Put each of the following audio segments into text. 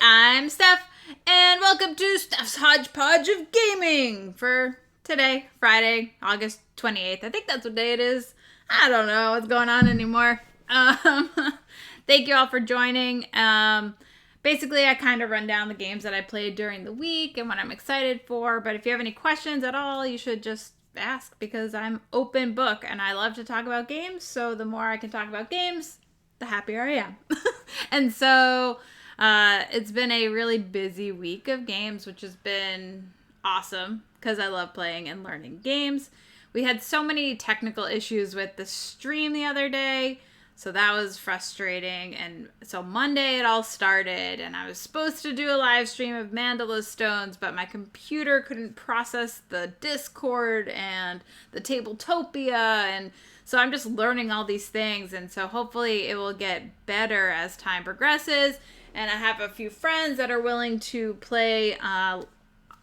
I'm Steph, and welcome to Steph's Hodgepodge of Gaming for today, Friday, August 28th. I think that's what day it is. I don't know what's going on anymore. Thank you all for joining. Basically, I kind of run down the games that I played during the week and what I'm excited for, but if you have any questions at all, you should just ask because I'm open book and I love to talk about games, so the more I can talk about games, the happier I am. And so it's been a really busy week of games, which has been awesome because I love playing and learning games. We had so many technical issues with the stream the other day, so that was frustrating. And so Monday it all started, and I was supposed to do a live stream of Mandala Stones, but my computer couldn't process the Discord and the Tabletopia, and so I'm just learning all these things, and so hopefully it will get better as time progresses. And I have a few friends that are willing to play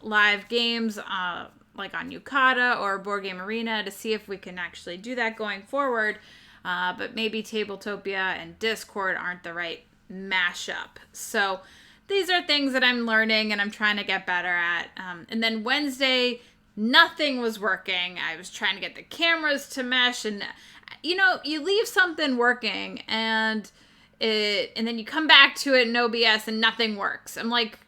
live games like on Yucata or Board Game Arena to see if we can actually do that going forward. But maybe Tabletopia and Discord aren't the right mashup. So these are things that I'm learning and I'm trying to get better at. And then Wednesday, nothing was working. I was trying to get the cameras to mesh, and you leave something working and then you come back to it in OBS and nothing works. I'm like,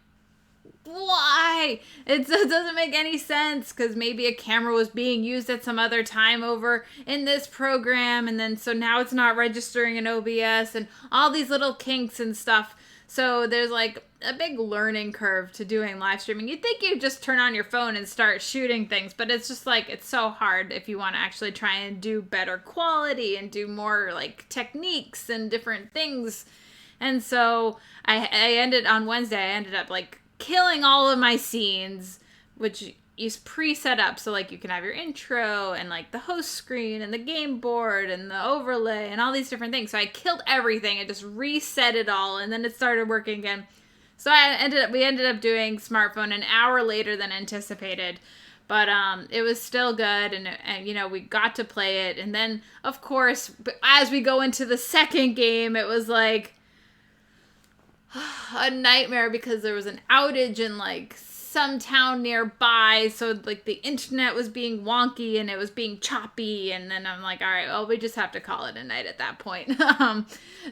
why? It doesn't make any sense, because maybe a camera was being used at some other time over in this program, and then so now it's not registering in OBS and all these little kinks and stuff. So there's like a big learning curve to doing live streaming. You'd think you'd just turn on your phone and start shooting things, but it's just like, it's so hard if you want to actually try and do better quality and do more like techniques and different things. And so I ended up like killing all of my scenes, which is pre-set up, so like you can have your intro and like the host screen and the game board and the overlay and all these different things. So I killed everything and just reset it all, and then it started working again. So we ended up doing smartphone an hour later than anticipated, but it was still good, and we got to play it. And then of course, as we go into the second game, it was like a nightmare because there was an outage in like some town nearby, so like the internet was being wonky and it was being choppy, and then I'm like, all right, well, we just have to call it a night at that point.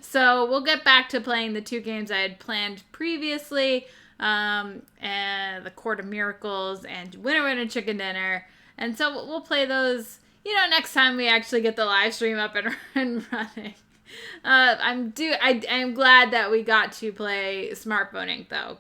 So we'll get back to playing the two games I had planned previously, and the Court of Miracles and Winner Winner Chicken Dinner, and so we'll play those next time we actually get the live stream up and running. I'm glad that we got to play Smartphoning though.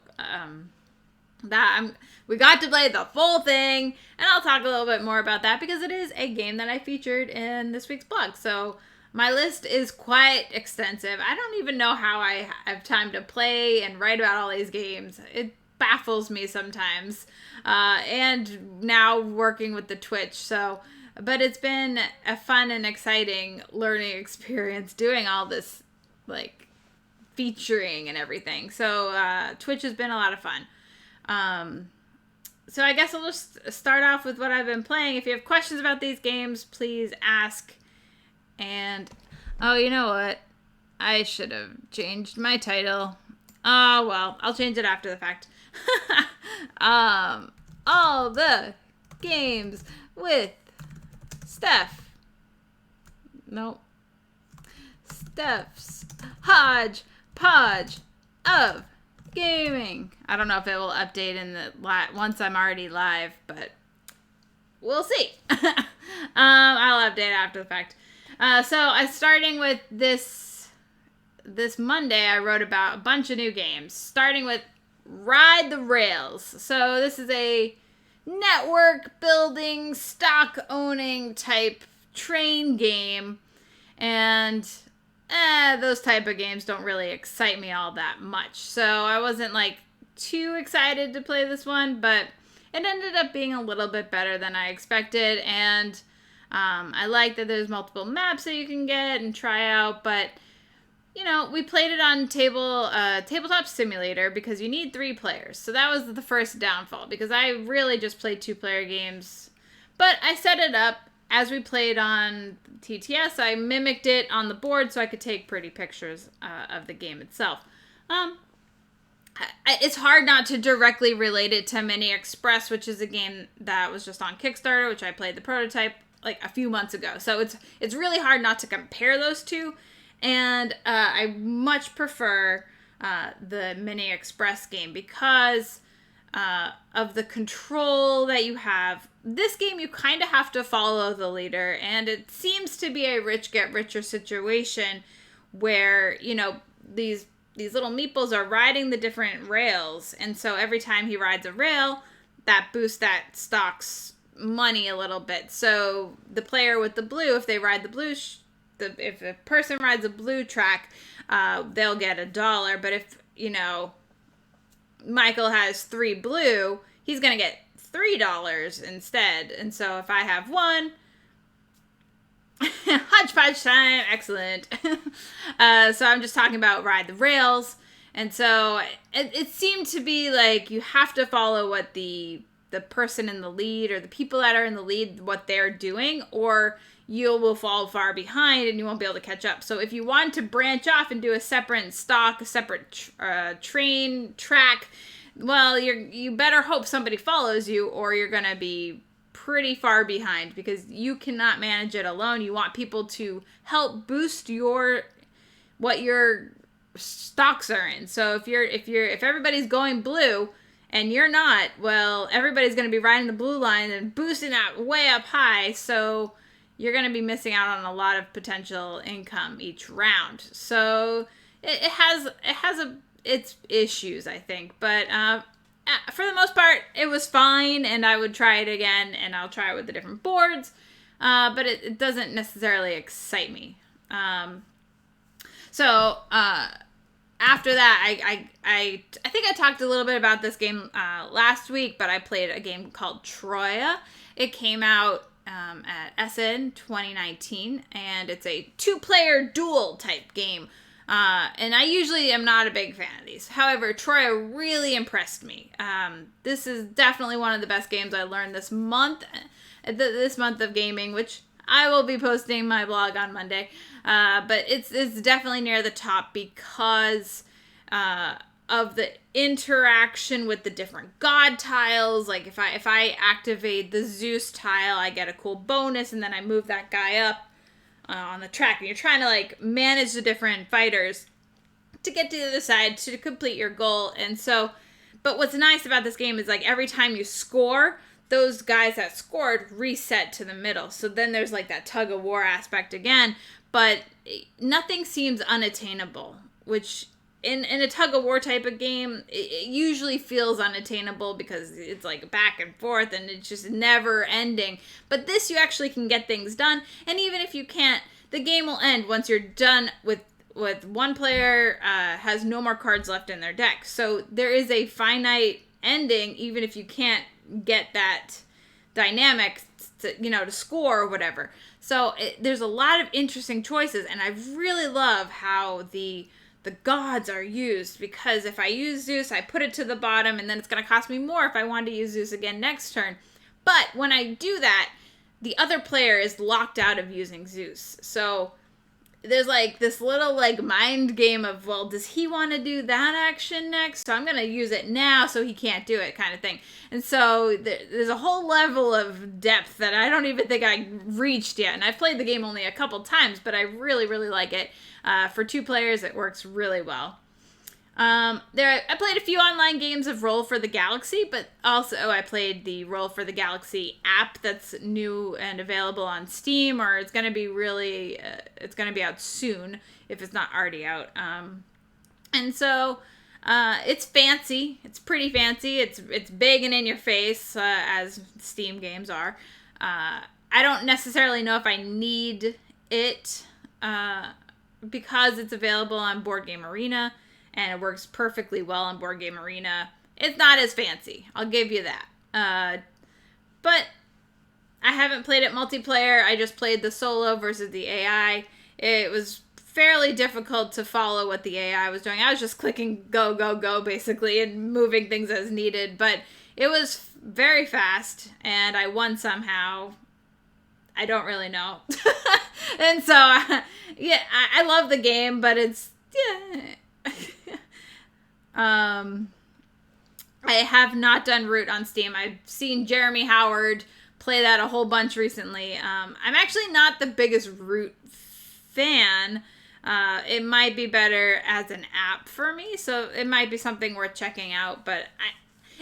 We got to play the full thing, and I'll talk a little bit more about that because it is a game that I featured in this week's blog. So my list is quite extensive. I don't even know how I have time to play and write about all these games. It baffles me sometimes. And now working with the Twitch, but it's been a fun and exciting learning experience doing all this like featuring and everything. So Twitch has been a lot of fun. So I guess I'll just start off with what I've been playing. If you have questions about these games, please ask. And, oh, you know what? I should have changed my title. Oh, well, I'll change it after the fact. All the games with Steph. Nope. Steph's Hodgepodge of Gaming. I don't know if it will update in the once I'm already live, but we'll see. I'll update after the fact. So starting with this Monday, I wrote about a bunch of new games, starting with Ride the Rails. So this is a network building, stock owning type train game, and those type of games don't really excite me all that much. So I wasn't like too excited to play this one, but it ended up being a little bit better than I expected. And I like that there's multiple maps that you can get and try out, but we played it on Tabletop Simulator because you need 3 players. So that was the first downfall, because I really just played 2-player games. But I set it up as we played on TTS. I mimicked it on the board so I could take pretty pictures of the game itself. it's hard not to directly relate it to Mini Express, which is a game that was just on Kickstarter, which I played the prototype like a few months ago. So it's really hard not to compare those two. And I much prefer the Mini Express game because of the control that you have. This game, you kind of have to follow the leader, and it seems to be a rich get richer situation where, you know, these little meeples are riding the different rails, and so every time he rides a rail, that boosts that stock's money a little bit. So the player with the blue, if they ride the blue, if a person rides a blue track, they'll get $1. But if, you know, Michael has 3 blue, he's gonna get $3 instead. And so if I have 1, Hodgepodge time, excellent. So I'm just talking about ride the rails. And so it seemed to be like you have to follow what the person in the lead, or the people that are in the lead, what they're doing, or you will fall far behind and you won't be able to catch up. So if you want to branch off and do a separate stock, a separate train track, well, you better hope somebody follows you, or you're going to be pretty far behind, because you cannot manage it alone. You want people to help boost what your stocks are in. So if everybody's going blue and you're not, well, everybody's going to be riding the blue line and boosting that way up high. So you're going to be missing out on a lot of potential income each round. So it has its issues, I think, but for the most part, it was fine, and I would try it again, and I'll try it with the different boards, but it doesn't necessarily excite me. So after that, I think I talked a little bit about this game last week, but I played a game called Troya. It came out at Essen 2019, and it's a 2-player duel type game. And I usually am not a big fan of these. However, Troya really impressed me. This is definitely one of the best games I learned this month of gaming, which I will be posting my blog on Monday. But it's definitely near the top because of the interaction with the different god tiles. Like if I activate the Zeus tile, I get a cool bonus, and then I move that guy up on the track, and you're trying to like manage the different fighters to get to the other side to complete your goal. And so, but what's nice about this game is like every time you score, those guys that scored reset to the middle. So then there's like that tug of war aspect again, but nothing seems unattainable, which in a tug of war type of game, it usually feels unattainable because it's like back and forth and it's just never ending. But this, you actually can get things done. And even if you can't, the game will end once you're done with one player has no more cards left in their deck. So there is a finite ending, even if you can't get that dynamic to score or whatever. So there's a lot of interesting choices, and I really love how the gods are used, because if I use Zeus, I put it to the bottom, and then it's going to cost me more if I want to use Zeus again next turn. But when I do that, the other player is locked out of using Zeus. So there's like this little like mind game of, well, does he want to do that action next? So I'm going to use it now so he can't do it, kind of thing. And so there's a whole level of depth that I don't even think I reached yet. And I've played the game only a couple times, but I really, really like it. For 2 players, it works really well. I played a few online games of Roll for the Galaxy, but also I played the Roll for the Galaxy app that's new and available on Steam, or it's going to be it's going to be out soon if it's not already out. And so it's fancy. It's pretty fancy. It's big and in your face, as Steam games are. I don't necessarily know if I need it, because it's available on Board Game Arena, and it works perfectly well on Board Game Arena. It's not as fancy, I'll give you that. But I haven't played it multiplayer. I just played the solo versus the AI. It was fairly difficult to follow what the AI was doing. I was just clicking go, go, go, basically, and moving things as needed. But it was very fast, and I won somehow. I don't really know. And so, yeah, I love the game, but it's, yeah. I have not done Root on Steam. I've seen Jeremy Howard play that a whole bunch recently. I'm actually not the biggest Root fan. It might be better as an app for me, so it might be something worth checking out. But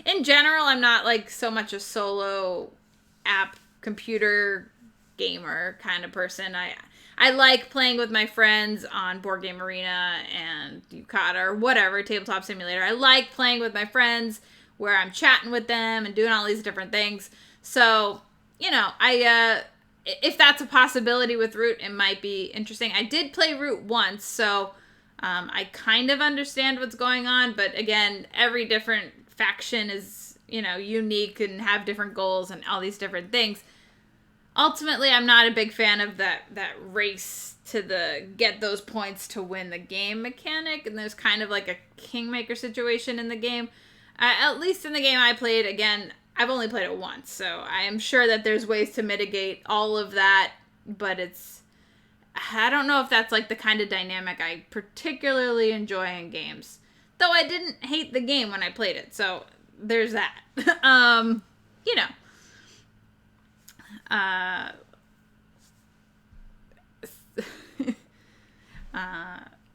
in general, I'm not like so much a solo app computer gamer kind of person. I like playing with my friends on Board Game Arena and Yucata or whatever, Tabletop Simulator. I like playing with my friends where I'm chatting with them and doing all these different things. So, you know, if that's a possibility with Root, it might be interesting. I did play Root once, so I kind of understand what's going on. But again, every different faction is, you know, unique and have different goals and all these different things. Ultimately, I'm not a big fan of that race to get those points to win the game mechanic. And there's kind of like a kingmaker situation in the game. At least in the game I played, again, I've only played it once. So I am sure that there's ways to mitigate all of that. But I don't know if that's like the kind of dynamic I particularly enjoy in games. Though I didn't hate the game when I played it. So there's that. You know.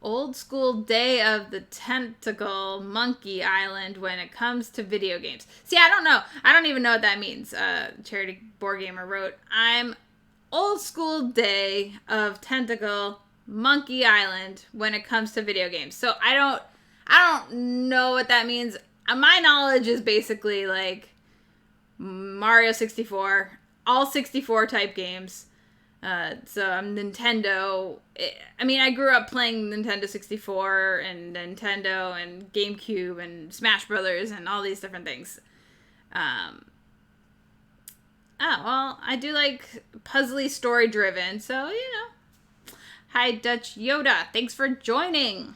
Old school Day of the Tentacle Monkey Island when it comes to video games. See, I don't know. I don't even know what that means. Charity Board Gamer wrote, I'm old school Day of Tentacle Monkey Island when it comes to video games. So I don't know what that means. My knowledge is basically like Mario 64, all 64 type games. So I'm Nintendo. I mean, I grew up playing Nintendo 64 and Nintendo and GameCube and Smash Brothers and all these different things. Oh, well, I do like puzzly story driven. So, you know. Hi, Dutch Yoda. Thanks for joining.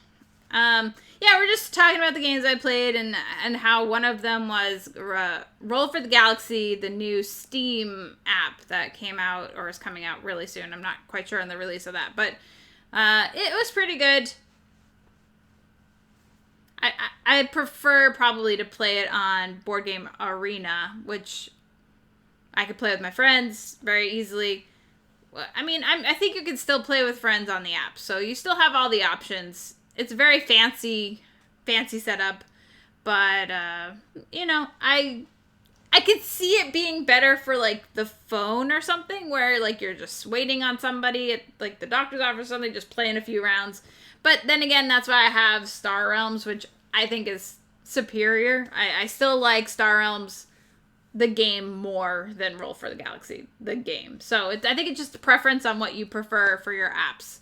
Yeah, we're just talking about the games I played and how one of them was Roll for the Galaxy, the new Steam app that came out or is coming out really soon. I'm not quite sure on the release of that, but it was pretty good. I prefer probably to play it on Board Game Arena, which I could play with my friends very easily. I mean, I think you can still play with friends on the app, so you still have all the options. It's a very fancy setup, but, you know, I could see it being better for, like, the phone or something, where, like, you're just waiting on somebody at, like, the doctor's office or something, just playing a few rounds. But then again, that's why I have Star Realms, which I think is superior. I still like Star Realms, the game, more than Roll for the Galaxy, the game. So I think it's just a preference on what you prefer for your apps.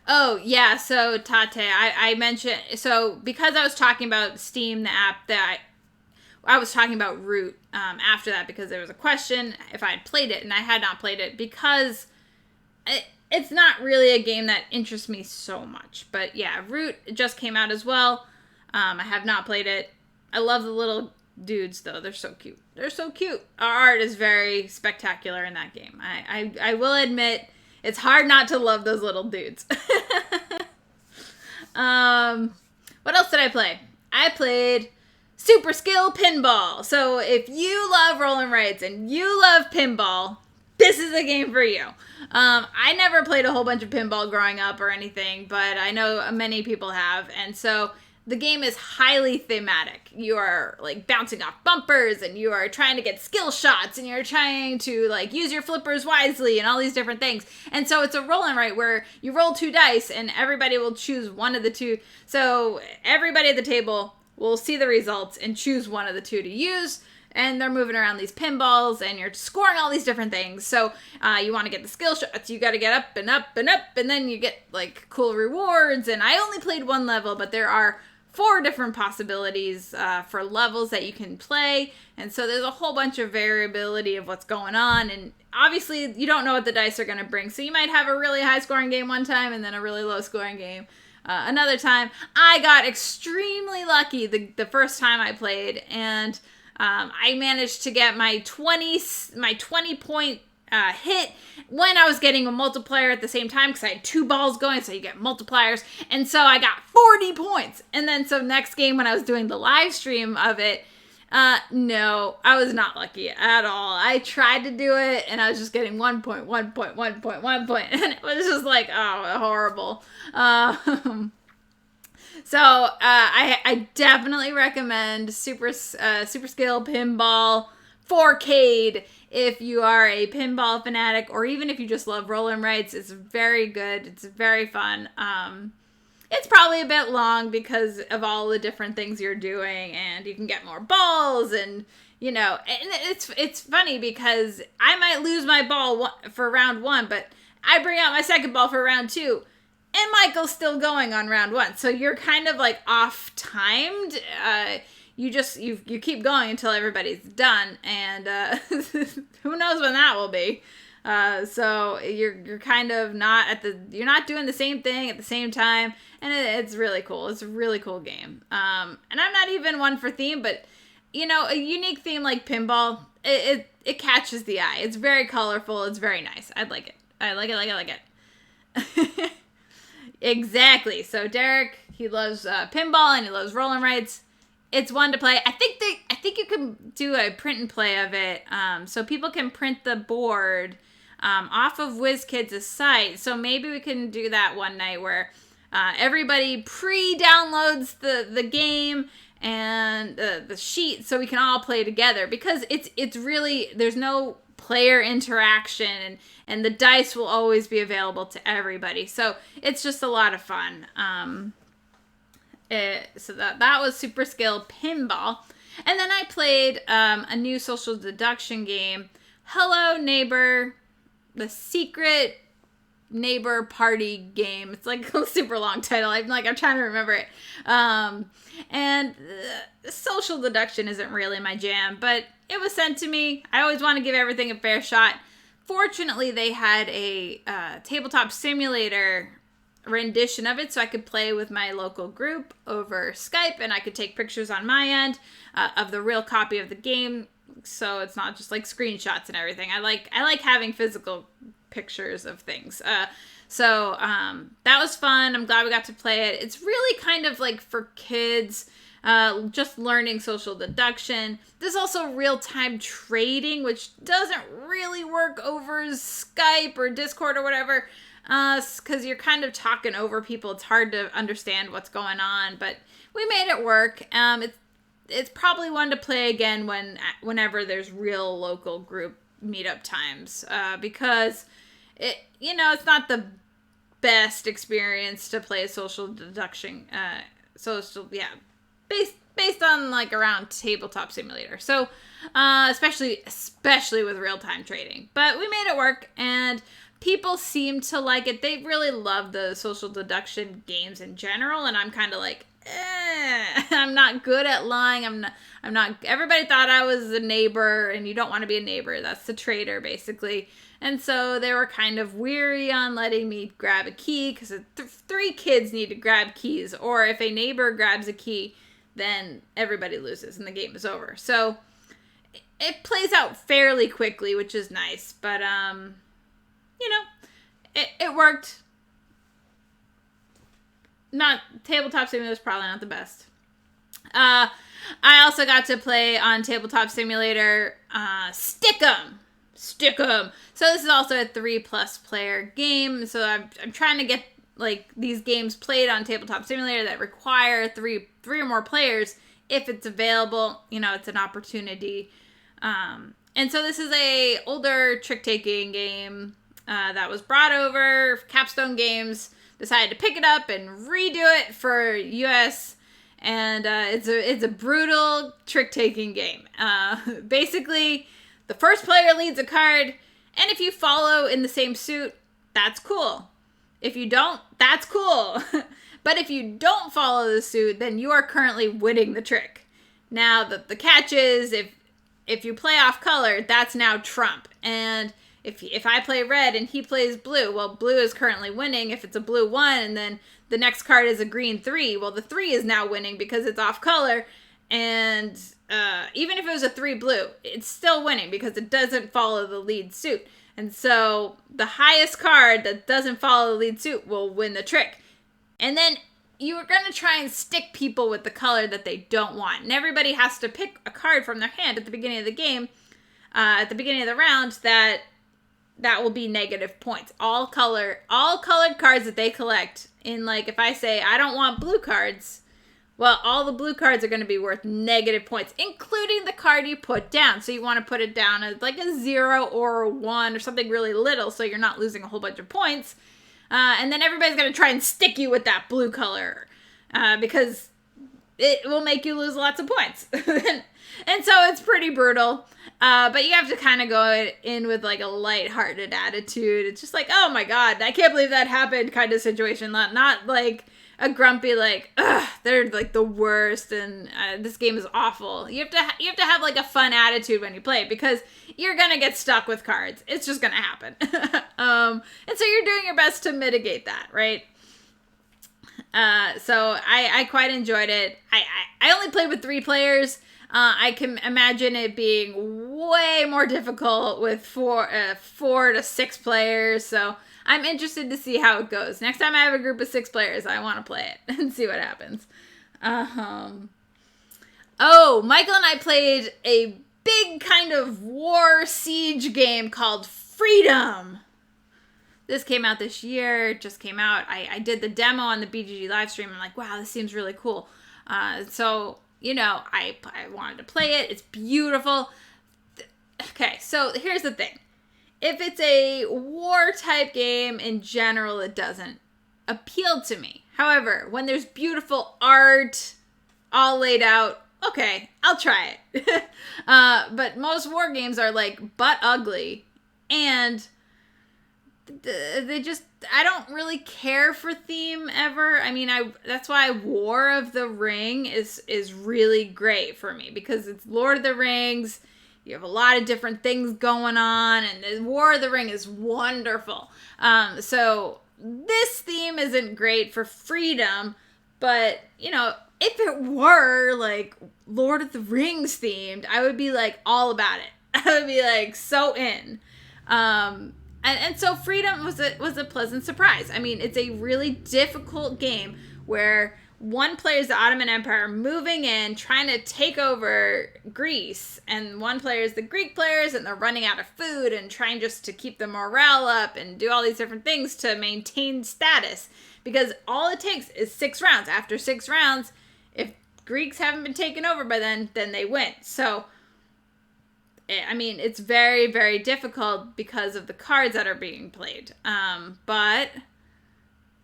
Oh, yeah, so Tate, I mentioned, so because I was talking about Steam, the app, that I was talking about Root after that because there was a question if I had played it, and I had not played it because it's not really a game that interests me so much. But yeah, Root just came out as well. I have not played it. I love the little dudes, though. They're so cute. They're so cute. Our art is very spectacular in that game. I will admit, it's hard not to love those little dudes. What else did I play? I played Super Skill Pinball. So if you love roll and writes and you love pinball, this is a game for you. I never played a whole bunch of pinball growing up or anything, but I know many people have. And so the game is highly thematic. You are like bouncing off bumpers and you are trying to get skill shots and you're trying to like use your flippers wisely and all these different things. And so it's a roll and write where you roll 2 dice and everybody will choose one of the two. So everybody at the table will see the results and choose one of the two to use. And they're moving around these pinballs and you're scoring all these different things. So you want to get the skill shots. You got to get up and up and up. And then you get like cool rewards. And I only played 1 level, but there are 4 different possibilities for levels that you can play. And so there's a whole bunch of variability of what's going on. And obviously you don't know what the dice are going to bring. So you might have a really high scoring game one time and then a really low scoring game another time. I got extremely lucky the first time I played. And I managed to get my 20 point hit when I was getting a multiplier at the same time because I had 2 balls going, so you get multipliers. And so I got 40 points. And then so next game when I was doing the live stream of it, no, I was not lucky at all. I tried to do it and I was just getting 1 point, 1 point, 1 point, 1 point. And it was just like, oh, horrible. So I definitely recommend Super Skill Pinball 4K if you are a pinball fanatic, or even if you just love roll and writes. It's very good. It's very fun. It's probably a bit long because of all the different things you're doing, and you can get more balls, and you know, and it's funny because I might lose my ball for round 1, but I bring out my second ball for round 2. And Michael's still going on round 1. So you're kind of like off timed. You keep going until everybody's done. And who knows when that will be. So you're kind of you're not doing the same thing at the same time. And it's really cool. It's a really cool game. And I'm not even one for theme, but you know, a unique theme like pinball, it catches the eye. It's very colorful. It's very nice. I like it. I like it. Exactly. So Derek, he loves pinball and he loves roll and writes. It's one to play. I think you can do a print and play of it, so people can print the board off of WizKids' site. So maybe we can do that one night where everybody pre-downloads the game and the sheet, so we can all play together, because it's really, there's no player interaction, and the dice will always be available to everybody. So it's just a lot of fun. So that was Super Skill Pinball. And then I played a new social deduction game, Hello Neighbor, the Secret Neighbor Party Game. It's like a super long title. I'm trying to remember it. And social deduction isn't really my jam, but it was sent to me. I always want to give everything a fair shot. Fortunately, they had a tabletop simulator rendition of it, so I could play with my local group over Skype, and I could take pictures on my end of the real copy of the game, so it's not just like screenshots and everything. I like having physical pictures of things. So that was fun. I'm glad we got to play it. It's really kind of like for kids, just learning social deduction. There's also real-time trading, which doesn't really work over Skype or Discord or whatever, because you're kind of talking over people. It's hard to understand what's going on, but we made it work. It's probably one to play again whenever there's real local group meetup times, because it's not the best experience to play social deduction, based on like around tabletop simulator. So, especially with real-time trading, but we made it work, and people seem to like it. They really love the social deduction games in general, and I'm kind of like, I'm not good at lying. I'm not. Everybody thought I was a neighbor, and you don't want to be a neighbor. That's the traitor, basically. And so they were kind of weary on letting me grab a key, because 3 kids need to grab keys, or if a neighbor grabs a key, then everybody loses and the game is over. So it plays out fairly quickly, which is nice, but it worked. Not Tabletop Simulator is probably not the best. I also got to play on Tabletop Simulator Stick'em. So this is also a 3+ player game. So I'm trying to get like these games played on Tabletop Simulator that require three or more players. If it's available, it's an opportunity. And so this is a older trick-taking game that was brought over. Capstone Games decided to pick it up and redo it for US, and it's a brutal trick-taking game. Basically, the first player leads a card, and if you follow in the same suit, that's cool. If you don't, that's cool. But if you don't follow the suit, then you are currently winning the trick. Now, the catch is, if you play off color, that's now trump. And if I play red and he plays blue, well, blue is currently winning if it's a blue 1, and then the next card is a green 3. Well, the 3 is now winning because it's off color, and even if it was a 3 blue, it's still winning because it doesn't follow the lead suit. And so the highest card that doesn't follow the lead suit will win the trick. And then you're going to try and stick people with the color that they don't want. And everybody has to pick a card from their hand at the beginning of the game, at the beginning of the round, that will be negative points. All colored cards that they collect. In, like, if I say, I don't want blue cards, well, all the blue cards are going to be worth negative points, including the card you put down. So you want to put it down as like a 0 or a 1 or something really little so you're not losing a whole bunch of points. And then everybody's going to try and stick you with that blue color because it will make you lose lots of points. And so it's pretty brutal. But you have to kind of go in with like a lighthearted attitude. It's just like, oh my God, I can't believe that happened kind of situation. Not like a grumpy, like, ugh, they're like the worst and this game is awful. You have to have like a fun attitude when you play it because you're going to get stuck with cards. It's just going to happen. And so you're doing your best to mitigate that, right? So I quite enjoyed it. I only played with 3 players. I can imagine it being way more difficult with 4 to 6 players. So I'm interested to see how it goes. Next time I have a group of 6 players, I want to play it and see what happens. Oh, Michael and I played a big kind of war siege game called Freedom. This came out this year. It just came out. I did the demo on the BGG live stream. I'm like, wow, this seems really cool. So, you know, I wanted to play it. It's beautiful. Okay, so here's the thing. If it's a war type game in general, it doesn't appeal to me. However, when there's beautiful art all laid out, okay, I'll try it. But most war games are like butt ugly, and I don't really care for theme ever. I mean, that's why War of the Ring is really great for me, because it's Lord of the Rings. You have a lot of different things going on, and the War of the Ring is wonderful. So this theme isn't great for Freedom, but, you know, if it were, like, Lord of the Rings themed, I would be, like, all about it. I would be, like, so in. And so Freedom was a pleasant surprise. I mean, it's a really difficult game where one player is the Ottoman Empire moving in, trying to take over Greece, and one player is the Greek players, and they're running out of food and trying just to keep the morale up and do all these different things to maintain status, because all it takes is 6 rounds. After 6 rounds, if Greeks haven't been taken over by then they win. So, I mean, it's very, very difficult because of the cards that are being played. But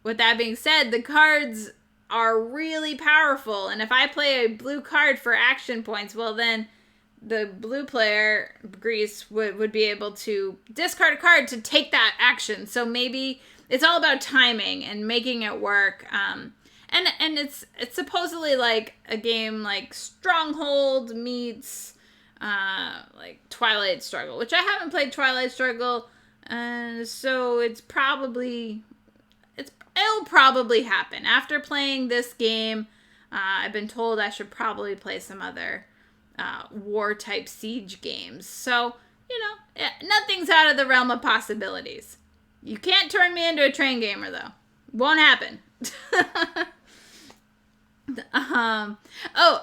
with that being said, the cards are really powerful, and if I play a blue card for action points, well, then the blue player, Greece, would be able to discard a card to take that action. So maybe it's all about timing and making it work. And it's supposedly like a game like Stronghold meets like Twilight Struggle, which I haven't played Twilight Struggle, and so it'll probably happen. After playing this game, I've been told I should probably play some other war-type siege games. So, you know, nothing's out of the realm of possibilities. You can't turn me into a train gamer, though. Won't happen. Oh,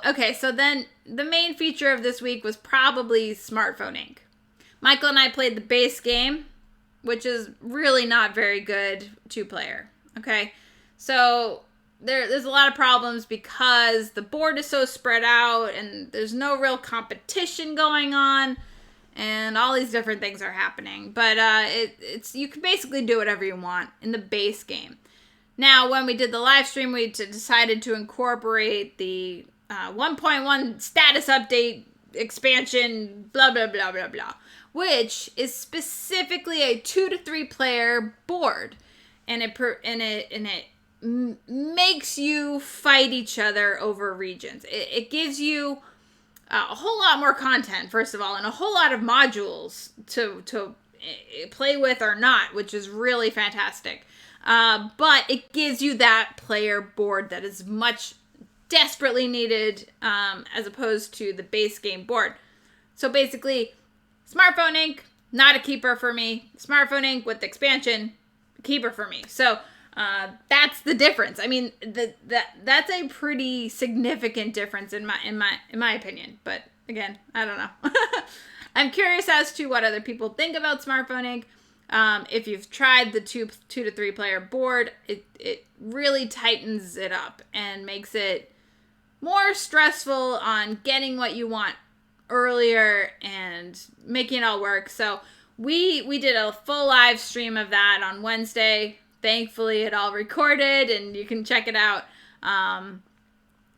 okay, so then the main feature of this week was probably Smartphone Inc. Michael and I played the base game, which is really not very good 2-player. Okay, so there's a lot of problems because the board is so spread out and there's no real competition going on, and all these different things are happening. But it's you can basically do whatever you want in the base game. Now, when we did the live stream, we decided to incorporate the 1.1 status update expansion, blah blah blah blah blah, which is specifically a 2 to 3 player board. And it makes you fight each other over regions. It gives you a whole lot more content, first of all, and a whole lot of modules to play with or not, which is really fantastic. But it gives you that player board that is much desperately needed as opposed to the base game board. So basically, Smartphone Inc., not a keeper for me. Smartphone Inc. with expansion, keeper for me. So that's the difference. I mean, that's a pretty significant difference in my opinion. But again, I don't know. I'm curious as to what other people think about Smartphone Inc. If you've tried the two to three player board, it really tightens it up and makes it more stressful on getting what you want earlier and making it all work. So we did a full live stream of that on Wednesday. Thankfully, it all recorded and you can check it out. And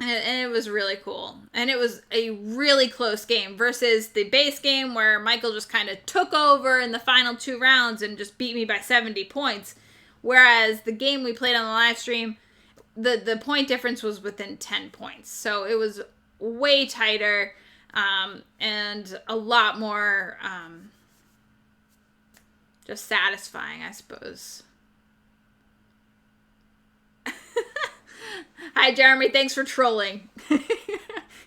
it was really cool. And it was a really close game versus the base game where Michael just kind of took over in the final 2 rounds and just beat me by 70 points. Whereas the game we played on the live stream, the point difference was within 10 points. So it was way tighter and a lot more just satisfying, I suppose. Hi, Jeremy. Thanks for trolling.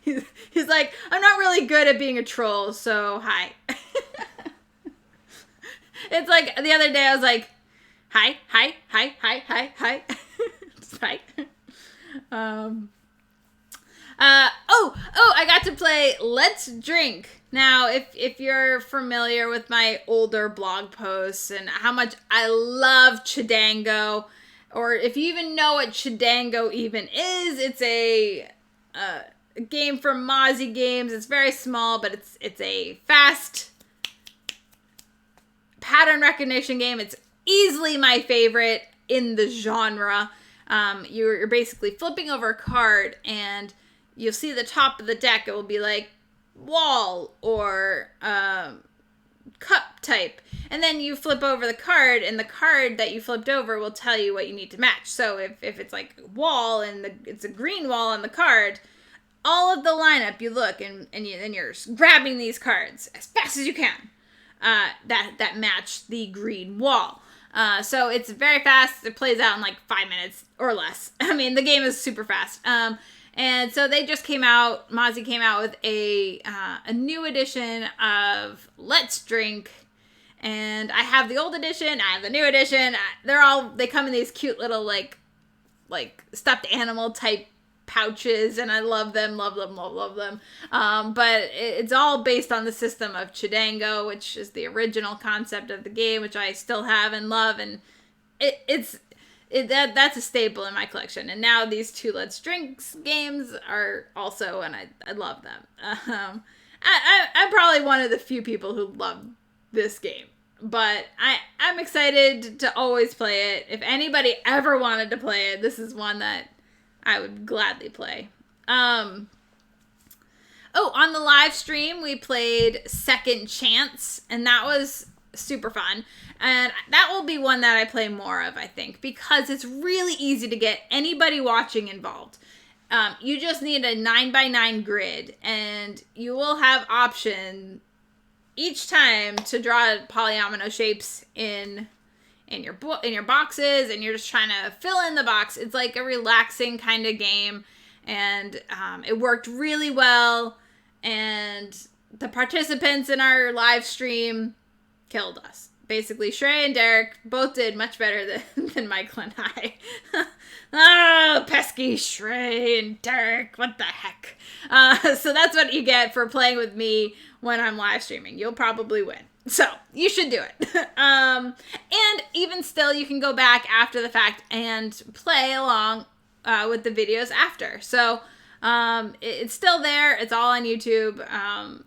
He's like, I'm not really good at being a troll, so hi. It's like the other day I was like, hi. Just hi. I got to play Let's Drink. Now, if you're familiar with my older blog posts and how much I love Chidango, or if you even know what Chidango even is, it's a game from Mozzie Games. It's very small, but it's a fast pattern recognition game. It's easily my favorite in the genre. You're basically flipping over a card, and you'll see the top of the deck. It will be like wall or cup type. And then you flip over the card, and the card that you flipped over will tell you what you need to match. So if it's like wall and it's a green wall on the card, all of the lineup you look and you're grabbing these cards as fast as you can that match the green wall. So it's very fast. It plays out in like 5 minutes or less. I mean, the game is super fast. And so they just Mozzie came out with a new edition of Let's Drink. And I have the old edition, I have the new edition. They come in these cute little like stuffed animal type pouches, and I love them. But it's all based on the system of Chidango, which is the original concept of the game, which I still have and love, and that's a staple in my collection. And now these 2 Let's Drinks games are also, and I love them. I'm probably one of the few people who love this game, but I'm excited to always play it. If anybody ever wanted to play it, this is one that I would gladly play. On the live stream, we played Second Chance, and that was super fun. And that will be one that I play more of, I think, because it's really easy to get anybody watching involved. You just need a 9x9 grid, and you will have option each time to draw polyomino shapes in your boxes, and you're just trying to fill in the box. It's like a relaxing kind of game, and it worked really well, and the participants in our live stream killed us. Basically, Shrey and Derek both did much better than Michael and I. Oh, pesky Shrey and Derek, what the heck. So that's what you get for playing with me when I'm live streaming. You'll probably win. So, you should do it. And even still, you can go back after the fact and play along with the videos after. So, it's still there. It's all on YouTube.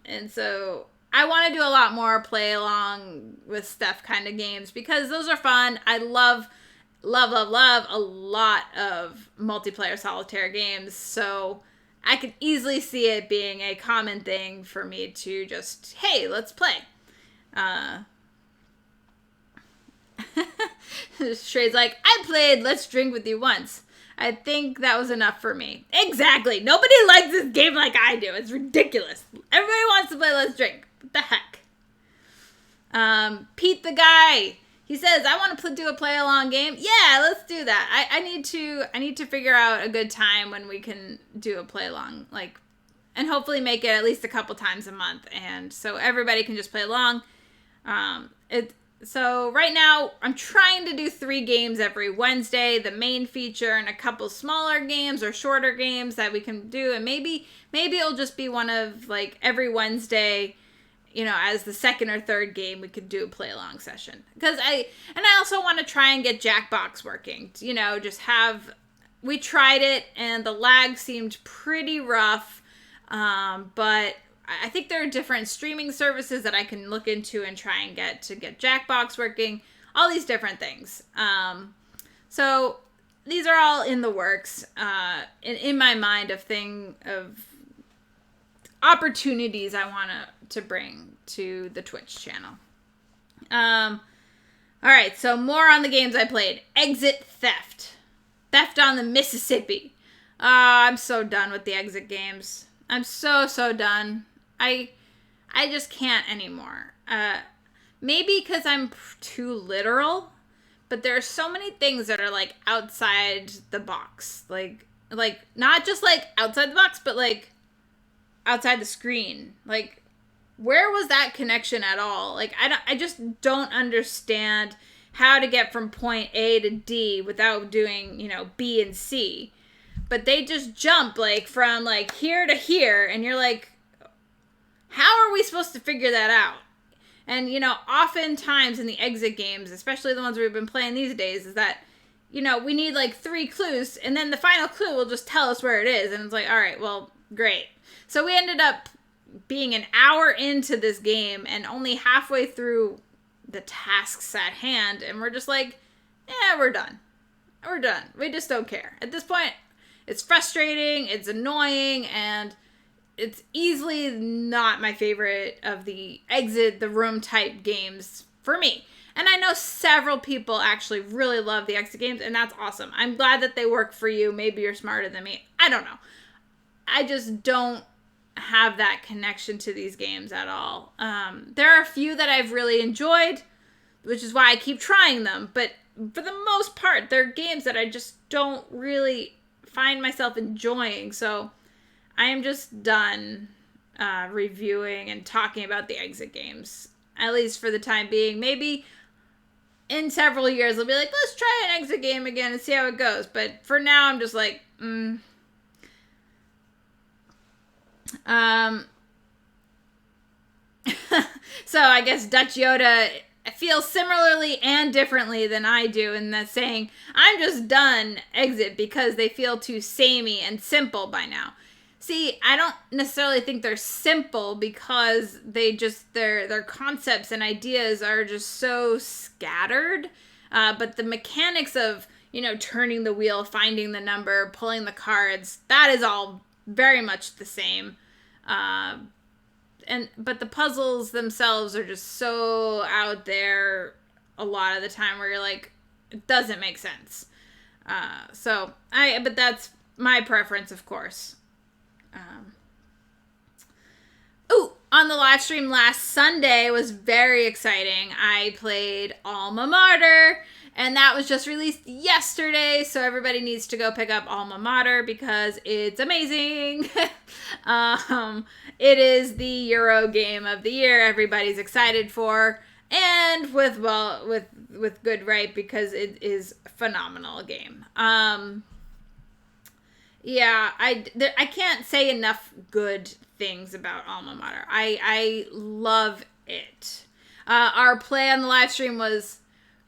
And so, I want to do a lot more play along with Steph kind of games because those are fun. I love a lot of multiplayer solitaire games. So, I could easily see it being a common thing for me to just, hey, let's play. Shrey's like, I played Let's Drink with you once. I think that was enough for me. Exactly. Nobody likes this game like I do. It's ridiculous. Everybody wants to play Let's Drink. What the heck? Pete the guy. He says, I want to do a play along game. Yeah, let's do that. I need to figure out a good time when we can do a play along, like, and hopefully make it at least a couple times a month, and so everybody can just play along. So right now I'm trying to do 3 games every Wednesday, the main feature and a couple smaller games or shorter games that we can do, and maybe it'll just be one of, like, every Wednesday, you know, as the second or third game we could do a play along session. Because I also want to try and get Jackbox working, you know, we tried it and the lag seemed pretty rough, but I think there are different streaming services that I can look into and try and get Jackbox working, all these different things. So these are all in the works, in my mind, of opportunities I want to bring to the Twitch channel. All right, so more on the games I played. Exit Theft. Theft on the Mississippi. I'm so done with the Exit games. I'm so done. I just can't anymore. Maybe because I'm too literal, but there are so many things that are, like, outside the box. Like not just, like, outside the box, but, like, outside the screen. Like, where was that connection at all? Like, I just don't understand how to get from point A to D without doing, you know, B and C. But they just jump, like, from, like, here to here, and you're like, how are we supposed to figure that out? And, you know, oftentimes in the Exit games, especially the ones we've been playing these days, is that, you know, we need, like, 3 clues, and then the final clue will just tell us where it is, and it's like, all right, well, great. So we ended up being an hour into this game and only halfway through the tasks at hand, and we're just like, yeah, we're done. We're done. We just don't care. At this point, it's frustrating, it's annoying, and it's easily not my favorite of the Exit the Room type games for me. And I know several people actually really love the Exit games, and that's awesome. I'm glad that they work for you. Maybe you're smarter than me. I don't know. I just don't have that connection to these games at all. There are a few that I've really enjoyed, which is why I keep trying them. But for the most part, they're games that I just don't really find myself enjoying. So I am just done reviewing and talking about the Exit games, at least for the time being. Maybe in several years, I'll be like, let's try an Exit game again and see how it goes. But for now, I'm just like, So I guess Dutch Yoda feels similarly and differently than I do in that saying, I'm just done Exit because they feel too samey and simple by now. See, I don't necessarily think they're simple because they just, their concepts and ideas are just so scattered. But the mechanics of, you know, turning the wheel, finding the number, pulling the cards, that is all very much the same. But the puzzles themselves are just so out there a lot of the time where you're like, it doesn't make sense. But that's my preference, of course. On the live stream last Sunday was very exciting. I played Alma Mater, and that was just released yesterday, so everybody needs to go pick up Alma Mater because it's amazing. It is the Euro game of the year everybody's excited for, and with good right, because it is a phenomenal game. Yeah, I can't say enough good things about Alma Mater. I love it. Our play on the live stream was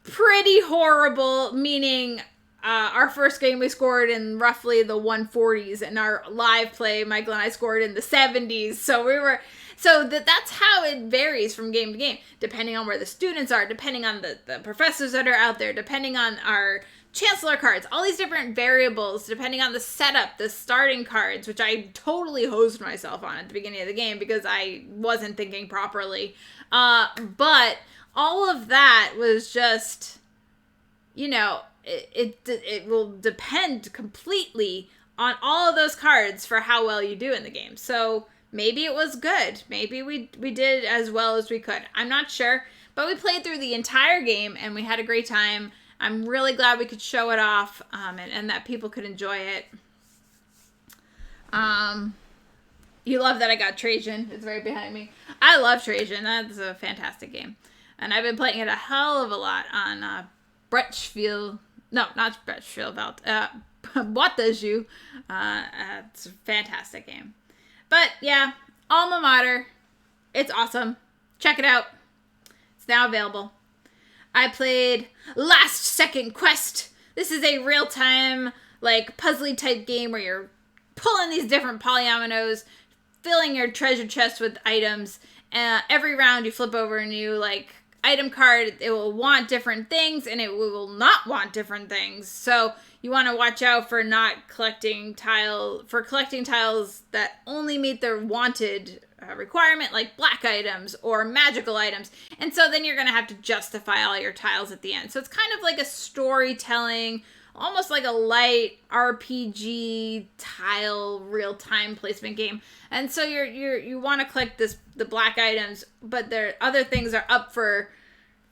pretty horrible, meaning our first game we scored in roughly the 140s, and our live play, Michael and I scored in the 70s. So that's how it varies from game to game, depending on where the students are, depending on the professors that are out there, depending on our Chancellor cards, all these different variables, depending on the setup, the starting cards, which I totally hosed myself on at the beginning of the game because I wasn't thinking properly. But all of that was just, you know, it will depend completely on all of those cards for how well you do in the game. So maybe it was good. Maybe we did as well as we could. I'm not sure. But we played through the entire game, and we had a great time. I'm really glad we could show it off, and that people could enjoy it. You love that I got Trajan. It's right behind me. I love Trajan. That's a fantastic game. And I've been playing it a hell of a lot on Bretschfield. No, not Bretschfield Belt. What does you? It's a fantastic game. But yeah, Alma Mater. It's awesome. Check it out. It's now available. I played Last Second Quest. This is a real-time, like, puzzly type game where you're pulling these different polyominoes, filling your treasure chest with items. Every round you flip over a new, like, item card. It will want different things, and it will not want different things. So you want to watch out for not collecting tiles that only meet their wanted requirement, like black items or magical items. And so then you're going to have to justify all your tiles at the end. So it's kind of like a storytelling, almost like a light RPG tile real-time placement game. And so you want to collect the black items, but there other things are up for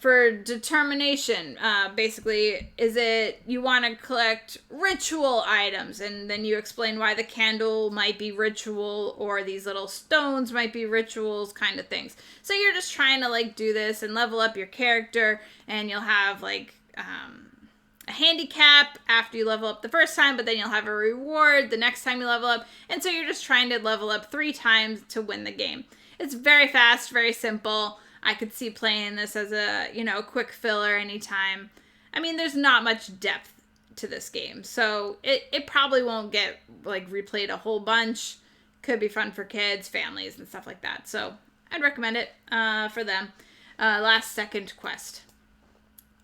determination. Basically, is it you want to collect ritual items, and then you explain why the candle might be ritual, or these little stones might be rituals, kind of things. So you're just trying to like do this and level up your character, and you'll have like a handicap after you level up the first time, but then you'll have a reward the next time you level up, and so you're just trying to level up 3 times to win the game. It's very fast, very simple. I could see playing this as a, quick filler anytime. I mean, there's not much depth to this game, so it probably won't get, like, replayed a whole bunch. Could be fun for kids, families, and stuff like that. So I'd recommend it for them. Last Second Quest.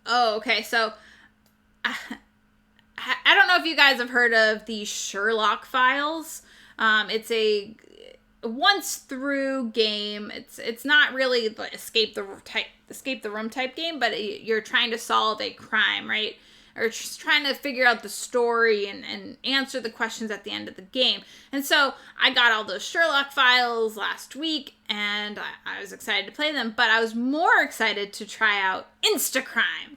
Oh, okay, so I don't know if you guys have heard of the Sherlock Files. It's a once through game. It's not really the escape the room type game, but you're trying to solve a crime, right? Or just trying to figure out the story and answer the questions at the end of the game. And so I got all those Sherlock Files last week, and I was excited to play them, but I was more excited to try out Instacrime.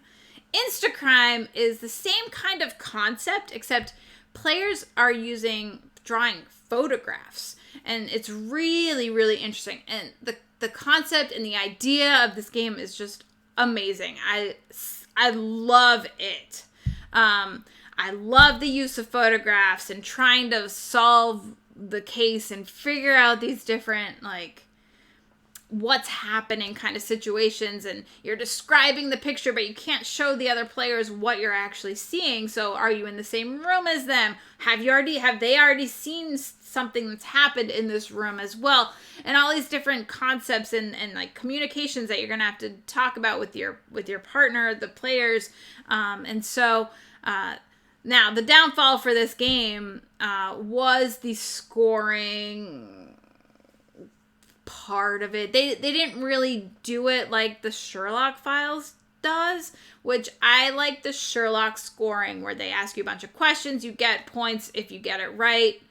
Instacrime is the same kind of concept, except players are drawing photographs. And it's really, really interesting. And the concept and the idea of this game is just amazing. I love it. I love the use of photographs and trying to solve the case and figure out these different, like, what's happening kind of situations. And you're describing the picture, but you can't show the other players what you're actually seeing. So are you in the same room as them? Have they already seen something that's happened in this room as well? And all these different concepts and like communications that you're gonna have to talk about with your partner, the players. And so now the downfall for this game was the scoring part of it. They didn't really do it like the Sherlock Files does, which I like the Sherlock scoring, where they ask you a bunch of questions. You get points if you get it right,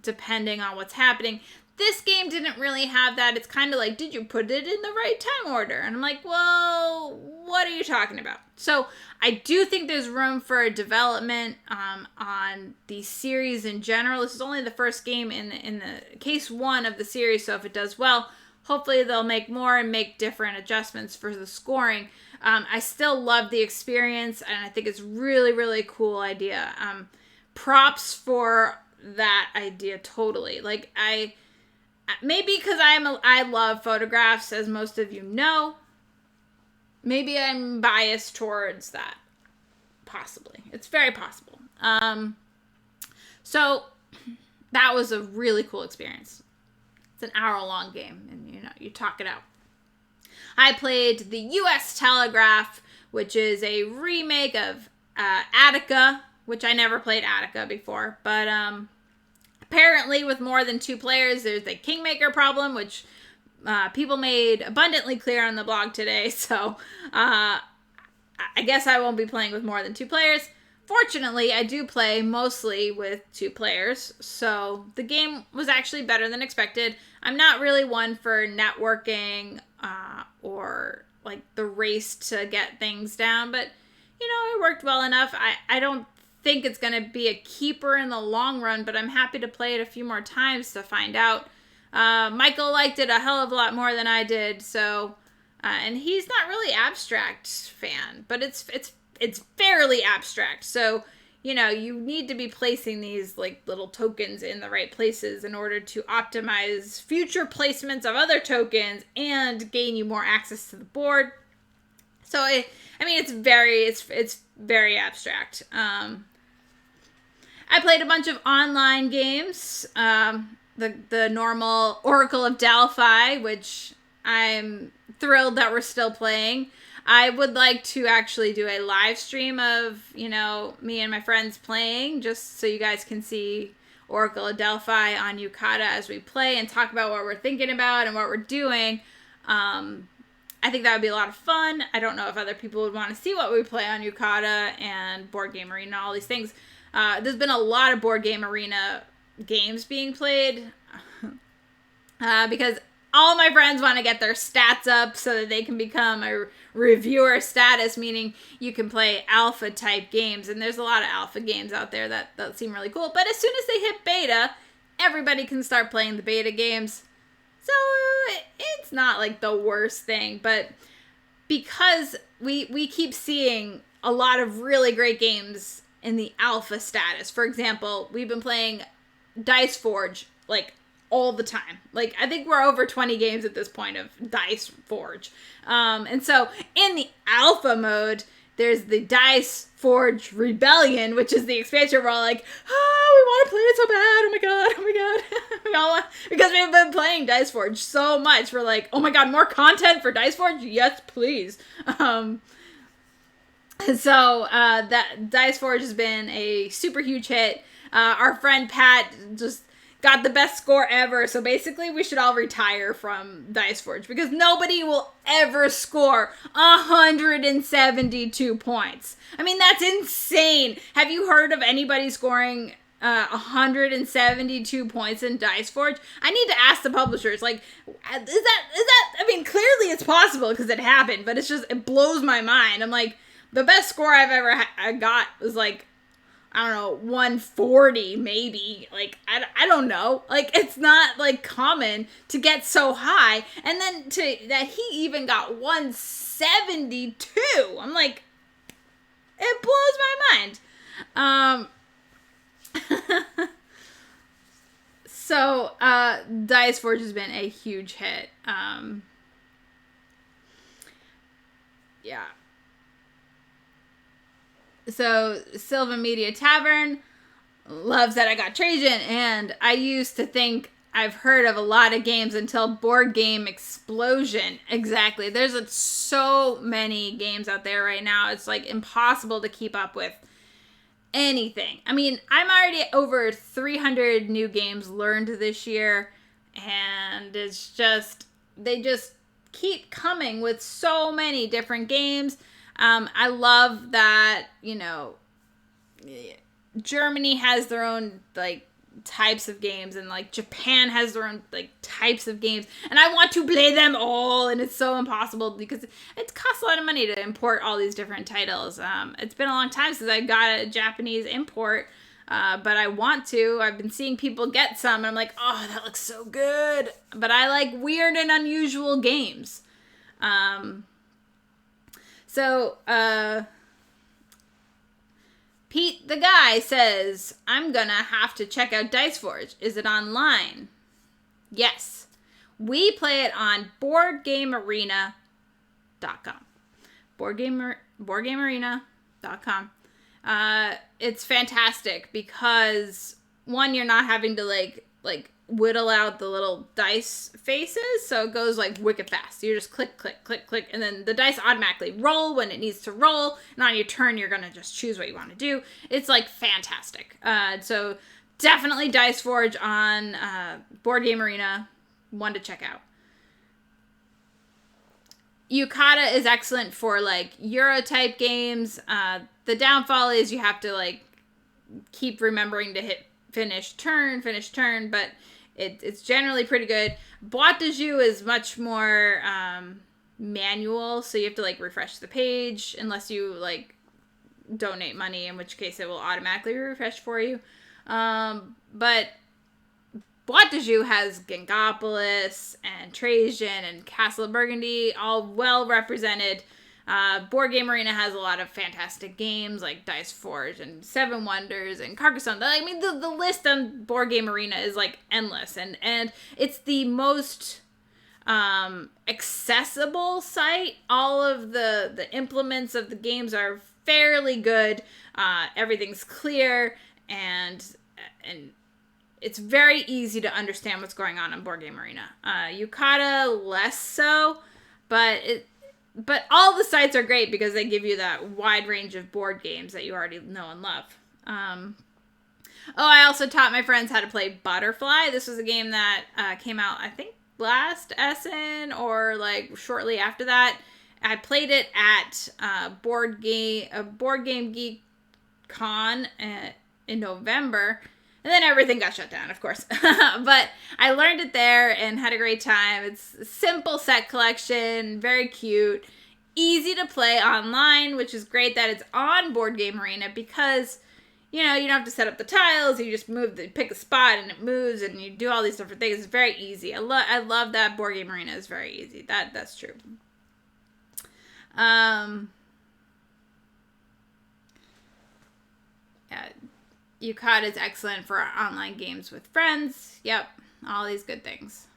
depending on what's happening. This game didn't really have that. It's kind of like, did you put it in the right time order? And I'm like, well, what are you talking about? So I do think there's room for development on the series in general. This is only the first game in the case 1 of the series, so if it does well, hopefully they'll make more and make different adjustments for the scoring. I still love the experience, and I think it's really, really cool idea. Props for that idea, totally. Like, maybe because I love photographs, as most of you know. Maybe I'm biased towards that. Possibly. It's very possible. So that was a really cool experience. It's an hour-long game, and you talk it out. I played the U.S. Telegraph, which is a remake of Attica, which I never played Attica before, but apparently with more than 2 players, there's the Kingmaker problem, which people made abundantly clear on the blog today, so I guess I won't be playing with more than 2 players. Fortunately, I do play mostly with 2 players, so the game was actually better than expected. I'm not really one for networking or like the race to get things down, but it worked well enough. I don't think it's going to be a keeper in the long run, but I'm happy to play it a few more times to find out. Michael liked it a hell of a lot more than I did, so and he's not really abstract fan, but it's fairly abstract. So, you need to be placing these like little tokens in the right places in order to optimize future placements of other tokens and gain you more access to the board. So it's very abstract. I played a bunch of online games. The normal Oracle of Delphi, which I'm thrilled that we're still playing. I would like to actually do a live stream of, me and my friends playing, just so you guys can see Oracle of Delphi on Yucata as we play and talk about what we're thinking about and what we're doing. I think that would be a lot of fun. I don't know if other people would want to see what we play on Yucata and Board Game Arena, all these things. There's been a lot of Board Game Arena games being played because all my friends want to get their stats up so that they can become a reviewer status, meaning you can play alpha type games. And there's a lot of alpha games out there that seem really cool. But as soon as they hit beta, everybody can start playing the beta games. So it's not like the worst thing. But because we keep seeing a lot of really great games in the alpha status. For example, we've been playing Dice Forge like all the time. Like, I think we're over 20 games at this point of Dice Forge. And so in the alpha mode, there's the Dice Forge Rebellion, which is the expansion where we're all like, we want to play it so bad. Oh my God. We all want, because we've been playing Dice Forge so much. We're like, oh my God, more content for Dice Forge? Yes, please. So that Dice Forge has been a super huge hit. Our friend Pat just got the best score ever. So basically we should all retire from Dice Forge because nobody will ever score 172 points. I mean, that's insane. Have you heard of anybody scoring 172 points in Dice Forge? I need to ask the publishers, like, is that, I mean, clearly it's possible because it happened, but it blows my mind. I'm like, the best score I've ever got was like, I don't know, 140 maybe. Like, I don't know. Like, it's not like common to get so high. And then that he even got 172. I'm like, it blows my mind. So Dice Forge has been a huge hit. Yeah. So Sylvan Media Tavern loves that I got Trajan, and I used to think I've heard of a lot of games until Board Game Explosion. Exactly. There's so many games out there right now. It's like impossible to keep up with anything. I mean, I'm already over 300 new games learned this year, and it's just, they just keep coming with so many different games. I love that, Germany has their own, like, types of games, and, like, Japan has their own, like, types of games, and I want to play them all, and it's so impossible because it costs a lot of money to import all these different titles. It's been a long time since I got a Japanese import, but I want to. I've been seeing people get some, and I'm like, oh, that looks so good, but I like weird and unusual games. So, Pete the guy says, I'm gonna have to check out Dice Forge. Is it online? Yes. We play it on BoardGameArena.com. BoardGameArena.com. It's fantastic because, one, you're not having to, like whittle out the little dice faces, so it goes like wicked fast. You just click, click, click, click, and then the dice automatically roll when it needs to roll, and on your turn you're gonna just choose what you want to do. It's like fantastic. So definitely Dice Forge on Board Game Arena, one to check out. Yucata is excellent for like Euro type games. The downfall is you have to like keep remembering to hit finish turn, but it's generally pretty good. Boîte de Jeu is much more manual, so you have to like refresh the page unless you like donate money, in which case it will automatically refresh for you. But Boîte de Jeu has Gengopolis and Trajan and Castle of Burgundy, all well represented. Board Game Arena has a lot of fantastic games like Dice Forge and Seven Wonders and Carcassonne. I mean, the list on Board Game Arena is like endless, and it's the most accessible site. All of the implements of the games are fairly good. Everything's clear, and it's very easy to understand what's going on Board Game Arena. Yucata less so, but all the sites are great because they give you that wide range of board games that you already know and love. I also taught my friends how to play Butterfly. This was a game that came out, I think, last Essen or like shortly after that. I played it at Board Game Geek Con in November. And then everything got shut down, of course. But I learned it there and had a great time. It's a simple set collection, very cute, easy to play online, which is great that it's on Board Game Arena because, you don't have to set up the tiles. You just pick a spot and it moves and you do all these different things. It's very easy. I love that Board Game Arena is very easy. That's true. Yucata is excellent for online games with friends. Yep, all these good things.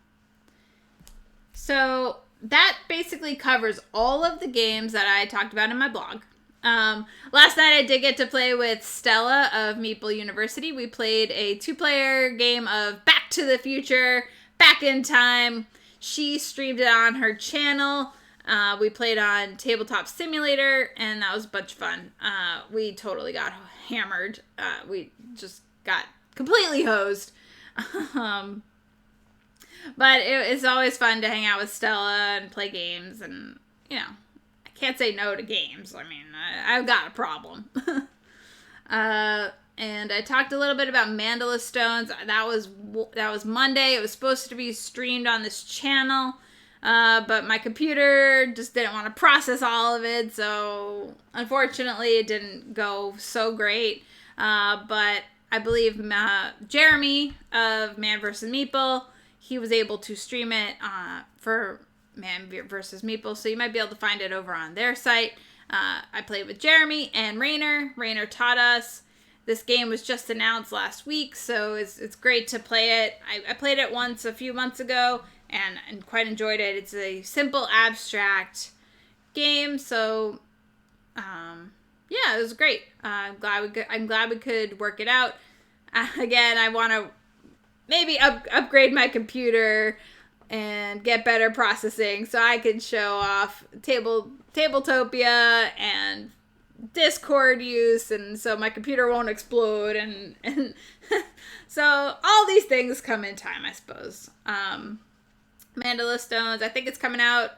So that basically covers all of the games that I talked about in my blog. Last night I did get to play with Stella of Meeple University. We played a 2-player game of Back to the Future, Back in Time. She streamed it on her channel. We played on Tabletop Simulator, and that was a bunch of fun. We totally got hammered. We just got completely hosed. But it's always fun to hang out with Stella and play games, and, I can't say no to games. I mean, I've got a problem. And I talked a little bit about Mandala Stones. That was Monday. It was supposed to be streamed on this channel. But my computer just didn't want to process all of it, so unfortunately it didn't go so great. But I believe Jeremy of Man vs. Meeple, he was able to stream it for Man vs. Meeple, so you might be able to find it over on their site. I played with Jeremy and Rainer. Rainer taught us. This game was just announced last week, so it's great to play it. I played it once a few months ago, and quite enjoyed it. It's a simple, abstract game, so it was great. I'm glad we could work it out. Again, I want to maybe upgrade my computer and get better processing so I can show off Tabletopia and Discord use, and so my computer won't explode, and so all these things come in time, I suppose. Mandala Stones, I think it's coming out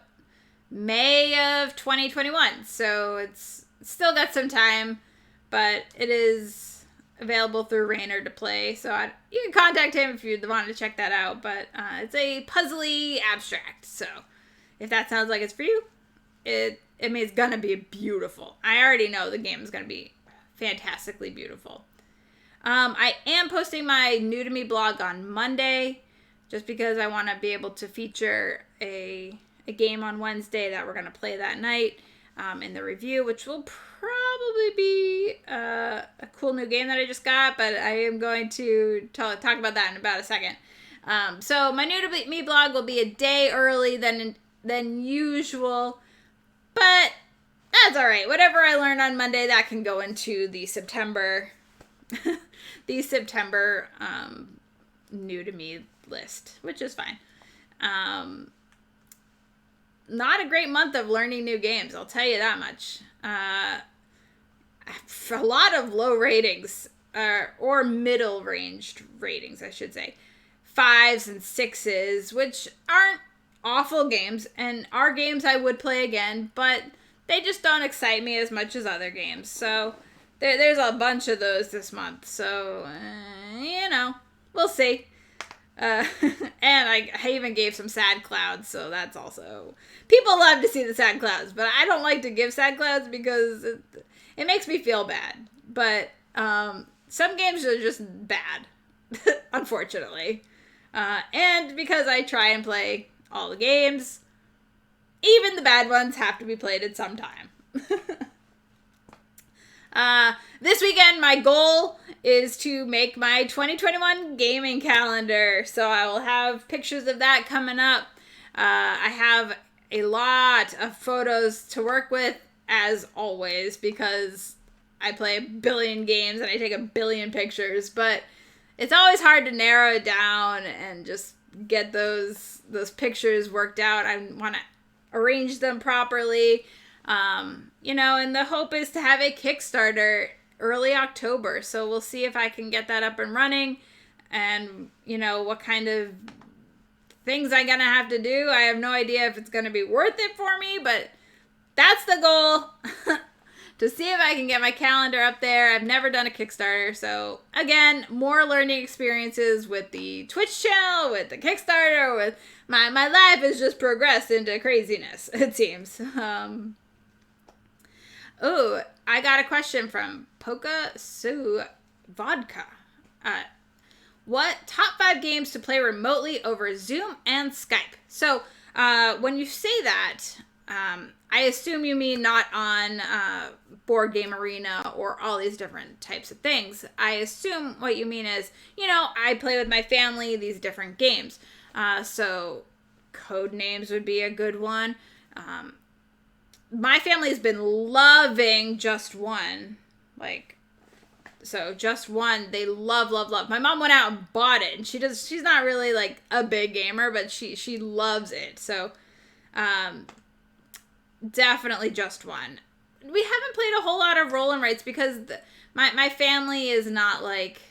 May of 2021, so it's still got some time, but it is available through Rainer to play, so you can contact him if you want to check that out, but it's a puzzly abstract, so if that sounds like it's for you, it's gonna be beautiful. I already know the game is gonna be fantastically beautiful. I am posting my New to Me blog on Monday, just because I want to be able to feature a game on Wednesday that we're going to play that night in the review, which will probably be a cool new game that I just got, but I am going to talk about that in about a second. So my New to Me blog will be a day early than usual, but that's all right. Whatever I learned on Monday, that can go into the September New to Me list, which is fine. Not a great month of learning new games, I'll tell you that much. A lot of low ratings, or middle ranged ratings, I should say. 5s and 6s, which aren't awful games, and are games I would play again, but they just don't excite me as much as other games. So there's a bunch of those this month, so we'll see. Uh, and I even gave some sad clouds, so that's also... People love to see the sad clouds, but I don't like to give sad clouds because it makes me feel bad. But some games are just bad, unfortunately. And because I try and play all the games, even the bad ones have to be played at some time. This weekend, my goal is to make my 2021 gaming calendar. So I will have pictures of that coming up. I have a lot of photos to work with, as always, because I play a billion games and I take a billion pictures. But it's always hard to narrow it down and just get those pictures worked out. I want to arrange them properly. And the hope is to have a Kickstarter early October. So we'll see if I can get that up and running and, what kind of things I'm going to have to do. I have no idea if it's going to be worth it for me, but that's the goal. To see if I can get my calendar up there. I've never done a Kickstarter. So again, more learning experiences with the Twitch channel, with the Kickstarter, with my life has just progressed into craziness, it seems. I got a question from Poca Sue Vodka. What top 5 games to play remotely over Zoom and Skype? So when you say that, I assume you mean not on Board Game Arena or all these different types of things. I assume what you mean is, I play with my family these different games. So Codenames would be a good one. My family's been loving Just One. So Just One, they love. My mom went out and bought it, and she's not really like a big gamer, but she loves it. So definitely Just One. We haven't played a whole lot of roll and writes because my family is not like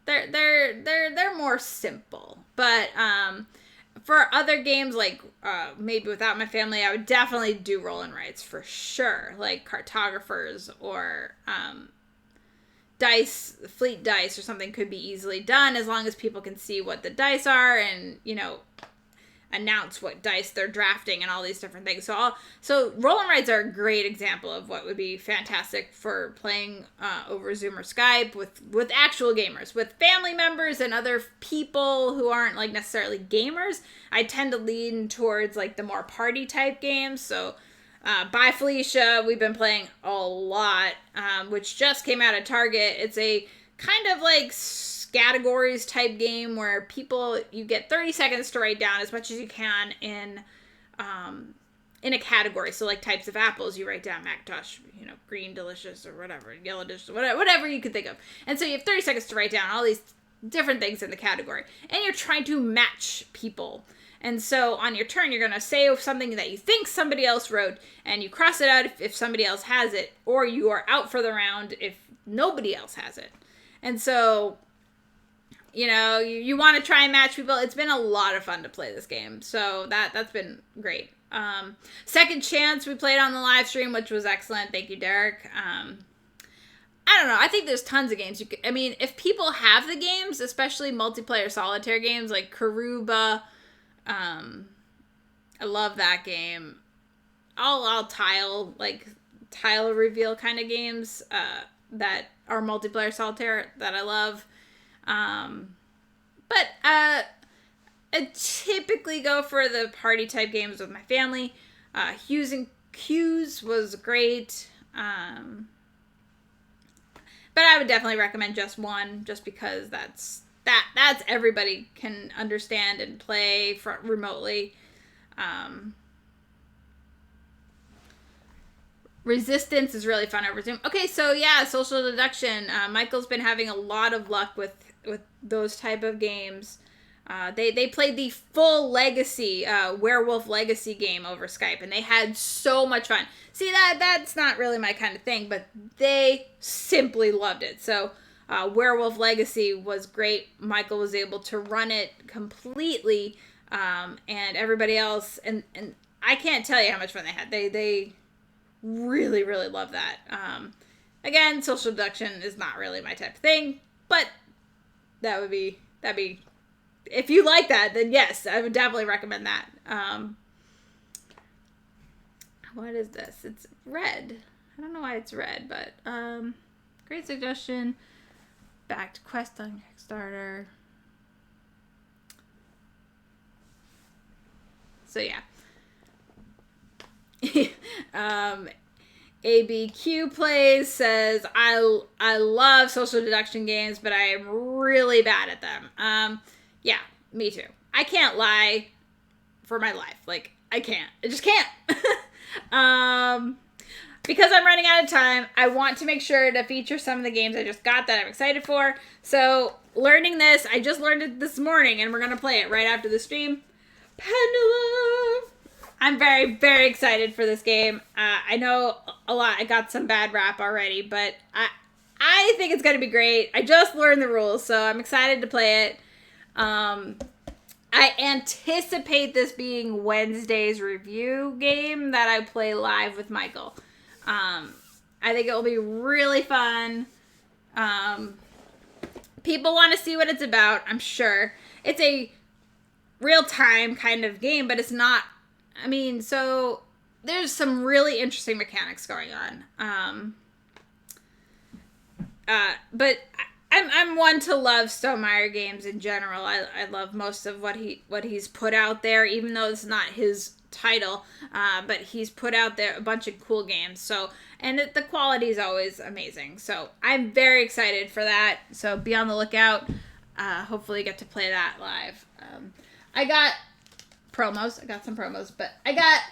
they're more simple. But for other games like maybe without my family, I would definitely do roll and writes for sure, like Cartographers or fleet dice or something could be easily done as long as people can see what the dice are and announce what dice they're drafting and all these different things. So roll and writes are a great example of what would be fantastic for playing over Zoom or Skype with actual gamers. With family members and other people who aren't like necessarily gamers, I tend to lean towards like the more party type games. So By Felicia, we've been playing a lot, which just came out at Target. It's a kind of like categories type game where you get 30 seconds to write down as much as you can in a category. So like types of apples, you write down Macintosh, green delicious or whatever, yellow delicious, whatever you can think of. And so you have 30 seconds to write down all these different things in the category. And you're trying to match people. And so on your turn, you're going to say something that you think somebody else wrote, and you cross it out if somebody else has it, or you are out for the round if nobody else has it. And so you want to try and match people. It's been a lot of fun to play this game. So that's been great. Second Chance, we played on the live stream, which was excellent. Thank you, Derek. I don't know. I think there's tons of games. If people have the games, especially multiplayer solitaire games like Karuba, I love that game. I'll tile reveal kind of games, that are multiplayer solitaire that I love. But I typically go for the party type games with my family. Hughes and Q's was great. But I would definitely recommend Just One, just because that's everybody can understand and play remotely. Resistance is really fun over Zoom. Okay, so yeah, Social Deduction. Michael's been having a lot of luck with those type of games. They played the full Legacy, Werewolf Legacy game over Skype, and they had so much fun. See, that's not really my kind of thing, but they simply loved it. So Werewolf Legacy was great. Michael was able to run it completely, and everybody else, and I can't tell you how much fun they had. They really, really love that. Again, Social Deduction is not really my type of thing, but that'd be, if you like that, then yes, I would definitely recommend that. What is this? It's red. I don't know why it's red, but great suggestion. Backed quest on Kickstarter. So yeah. ABQ Plays says, I love social deduction games, but I am really bad at them. Yeah, me too. I can't lie for my life. Like, I can't. I just can't. Because I'm running out of time, I want to make sure to feature some of the games I just got that I'm excited for. So, learning this, I just learned it this morning, and we're going to play it right after the stream. Pendulum! I'm very, very excited for this game. I know I got some bad rap already, but I think it's going to be great. I just learned the rules, so I'm excited to play it. I anticipate this being Wednesday's review game that I play live with Michael. I think it will be really fun. People want to see what it's about, I'm sure. It's a real-time kind of game, but it's not. I mean, so there's some really interesting mechanics going on. But I'm one to love Stonemaier games in general. I love most of what he's put out there, even though it's not his title. But he's put out there a bunch of cool games. So, and the quality is always amazing. So I'm very excited for that. So be on the lookout. Hopefully get to play that live. I got promos. I got some promos, but I got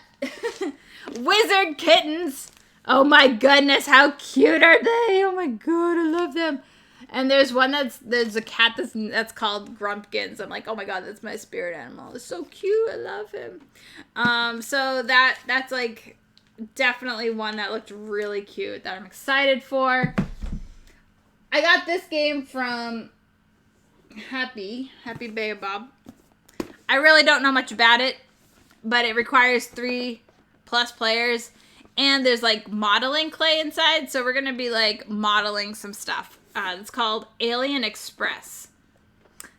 Wizard Kittens. Oh my goodness, how cute are they? Oh my god, I love them. And there's a cat that's called Grumpkins. I'm like, oh my god, that's my spirit animal. It's so cute. I love him. So that's like definitely one that looked really cute that I'm excited for. I got this game from Happy Baobab. I really don't know much about it, but it requires 3+ players, and there's like modeling clay inside, so we're gonna be like modeling some stuff. It's called Alien Express.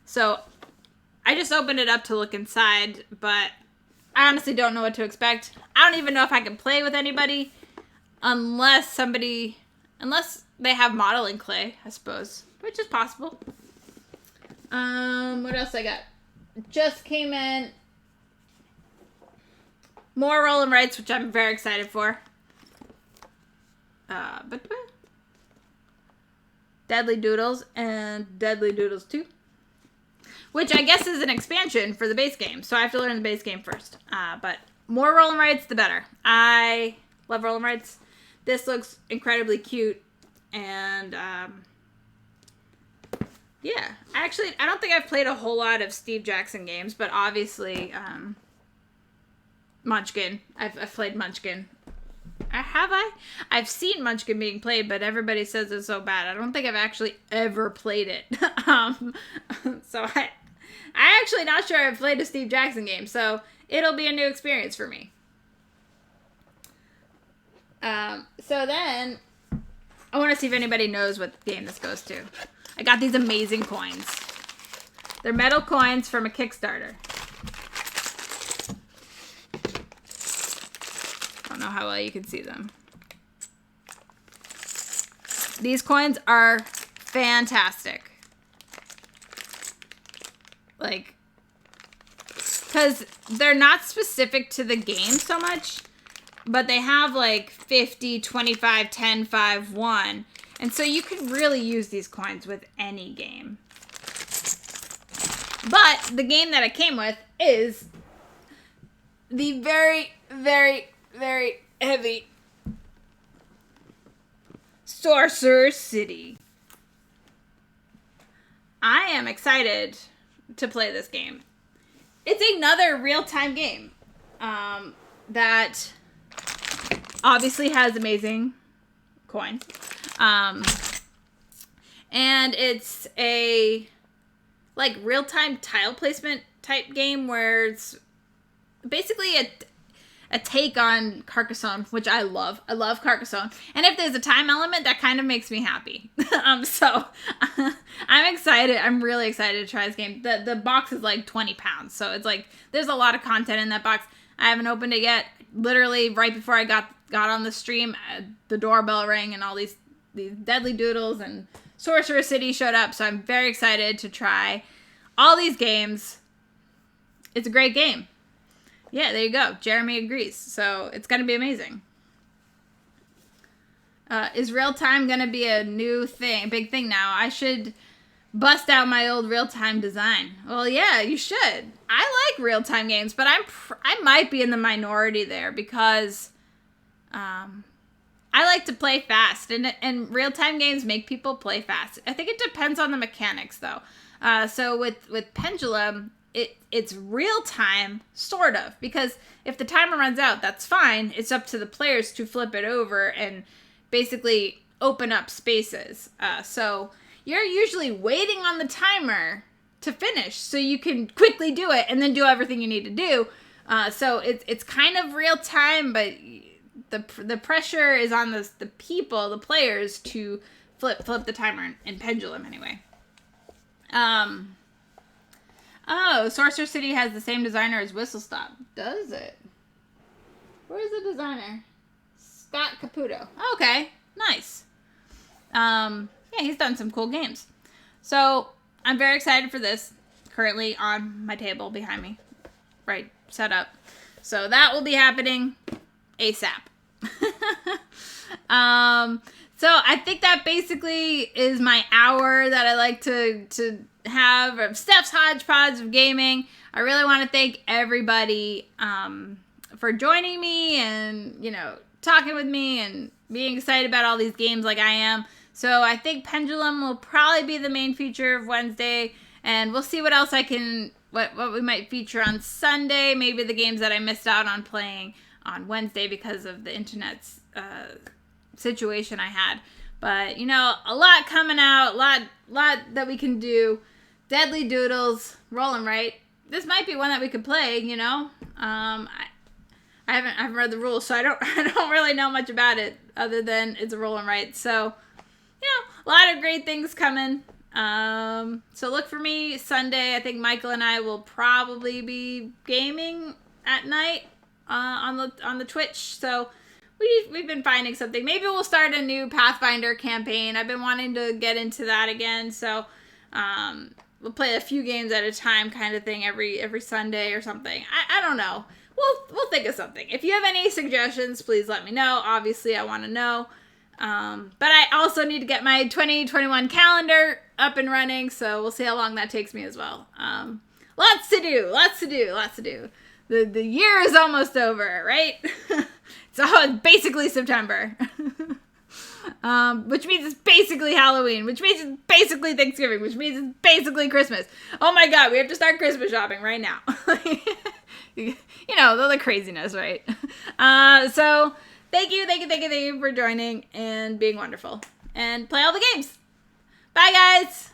So I just opened it up to look inside, but I honestly don't know what to expect. I don't even know if I can play with anybody unless they have modeling clay, I suppose, which is possible. What else I got? Just came in more Roll 'em Rights, which I'm very excited for. Deadly Doodles and Deadly Doodles 2, which I guess is an expansion for the base game, so I have to learn the base game first. But more Roll 'em Rights, the better. I love Roll 'em Rights. This looks incredibly cute, and yeah, actually, I don't think I've played a whole lot of Steve Jackson games, but obviously, Munchkin. I've played Munchkin. Have I? I've seen Munchkin being played, but everybody says it's so bad. I don't think I've actually ever played it. So I actually not sure I've played a Steve Jackson game, so it'll be a new experience for me. So then, I want to see if anybody knows what game this goes to. I got these amazing coins. They're metal coins from a Kickstarter. I don't know how well you can see them. These coins are fantastic. Like, because they're not specific to the game so much, but they have like 50, 25, 10, 5, 1. And so you can really use these coins with any game. But the game that it came with is the very, very, very heavy Sorcerer City. I am excited to play this game. It's another real-time game that obviously has amazing coins. And it's a like real-time tile placement type game where it's basically a take on Carcassonne, which I love. I love Carcassonne. And if there's a time element, that kind of makes me happy. So I'm excited. I'm really excited to try this game. The box is like 20 pounds. So it's like, there's a lot of content in that box. I haven't opened it yet. Literally right before I got on the stream, the doorbell rang and all these Deadly Doodles and Sorcerer City showed up. So I'm very excited to try all these games. It's a great game. Yeah, there you go. Jeremy agrees. So it's going to be amazing. Is real time going to be a new thing, a big thing now? I should bust out my old real time design. Well, yeah, you should. I like real time games, but I might be in the minority there because I like to play fast, and real time games make people play fast. I think it depends on the mechanics, though. So with Pendulum, it's real time, sort of, because if the timer runs out, that's fine. It's up to the players to flip it over and basically open up spaces. So you're usually waiting on the timer to finish so you can quickly do it and then do everything you need to do. So it's kind of real time, but the pressure is on the people, the players, to flip the timer in Pendulum anyway. Oh, Sorcerer City has the same designer as Whistle Stop. Does it? Where's the designer? Scott Caputo. Okay, nice. Yeah, he's done some cool games. So I'm very excited for this. Currently on my table behind me, right, set up. So that will be happening ASAP. So I think that basically is my hour that I like to have of Steph's Hodgepodge of Gaming. I really want to thank everybody for joining me and, talking with me and being excited about all these games like I am. So I think Pendulum will probably be the main feature of Wednesday, and we'll see what else what we might feature on Sunday. Maybe the games that I missed out on playing on Wednesday because of the internet's situation I had. But, a lot coming out, lot that we can do. Deadly Doodles, rolling right. This might be one that we could play, I haven't read the rules, so I don't really know much about it other than it's a rolling right. So, a lot of great things coming. So look for me Sunday. I think Michael and I will probably be gaming at night on the Twitch. So we've been finding something. Maybe we'll start a new Pathfinder campaign. I've been wanting to get into that again. So we'll play a few games at a time, kind of thing, every Sunday or something. I don't know. We'll think of something. If you have any suggestions, please let me know. Obviously, I want to know. But I also need to get my 2021 calendar up and running, so we'll see how long that takes me as well. Lots to do. The year is almost over, right? It's basically September. Which means it's basically Halloween, which means it's basically Thanksgiving, which means it's basically Christmas. Oh my God, we have to start Christmas shopping right now. The craziness, right? So thank you for joining and being wonderful. And play all the games. Bye, guys!